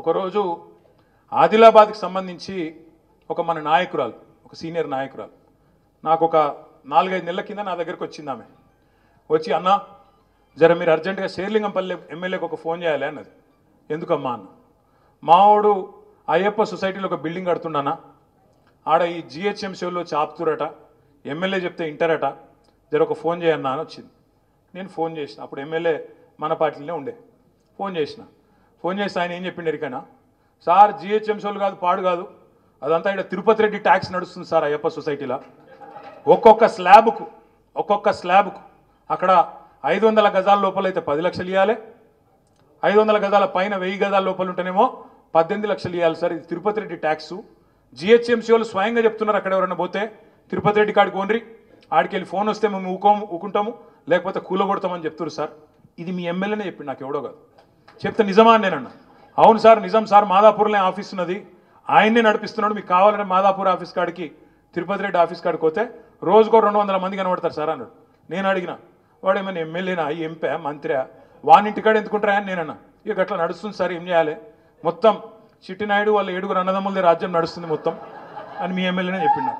ఒకరోజు ఆదిలాబాద్కి సంబంధించి మన నాయకురాలు, ఒక సీనియర్ నాయకురాలు నాకు ఒక 4-5 నెలల కింద నా దగ్గరికి వచ్చింది. ఆమె వచ్చి, అన్న జర మీరు అర్జెంటుగా శేర్లింగంపల్లి ఎమ్మెల్యేకి ఒక ఫోన్ చేయాలి అన్నది. ఎందుకమ్మా అన్న, మావాడు అయ్యప్ప సొసైటీలో ఒక బిల్డింగ్ కడుతున్నానా, ఆడ ఈ జిహెచ్ఎంసీలో చాపుతురట, ఎమ్మెల్యే చెప్తే ఇంటరట, జర ఒక ఫోన్ చేయన్నా అని వచ్చింది. నేను ఫోన్ చేసిన, అప్పుడు ఎమ్మెల్యే మన పార్టీలోనే ఉండే. ఫోన్ చేస్తే ఆయన ఏం చెప్పిండు ఎరికైనా, సార్ జిహెచ్ఎంసీలు కాదు, పాడు కాదు, అదంతా ఇక్కడ తిరుపతి రెడ్డి ట్యాక్స్ నడుస్తుంది సార్ అయ్యప్ప సొసైటీలో. ఒక్కొక్క స్లాబ్కు అక్కడ 500 గజాల లోపల అయితే 10 లక్షలు ఇవ్వాలి, 500 గజాల పైన 1000 గజాల లోపల ఉంటేనేమో 18 లక్షలు ఇవ్వాలి సార్. ఇది తిరుపతి రెడ్డి ట్యాక్సు. జిహెచ్ఎంసీ వాళ్ళు స్వయంగా చెప్తున్నారు, అక్కడ ఎవరైనా పోతే తిరుపతి రెడ్డి కాడికి ఓన్రి, ఆడికి వెళ్ళి ఫోన్ వస్తే మేము ఊకుంటాము, లేకపోతే కూలగొడతామని చెప్తున్నారు సార్. ఇది మీ ఎమ్మెల్యేనే చెప్పిండు, నాకు ఎవడో కాదు. చెప్తే నిజమా అని నేనన్నా. అవును సార్, నిజం సార్, మాదాపూర్లో ఆఫీస్ ఉన్నది, ఆయన్నే నడిపిస్తున్నాడు, మీకు కావాలంటే మాదాపూర్ ఆఫీస్ కాడికి, తిరుపతి రెడ్డి ఆఫీస్ కాడికి పోతే రోజుకో 200 మంది కనబడతారు సార్ అన్నాడు. నేను అడిగిన, వాడు ఏమైనా ఎమ్మెల్యేనా, ఎంపీ, మంత్రి, వానింటికాడ ఎందుకుంటారా అని నేనన్నా. ఇక అట్లా నడుస్తుంది సార్, ఏం చేయాలి, మొత్తం చిట్టినాయుడు వాళ్ళ 7 అన్నదమ్ములదే రాజ్యం నడుస్తుంది మొత్తం అని మీ ఎమ్మెల్యేనే చెప్పిండు.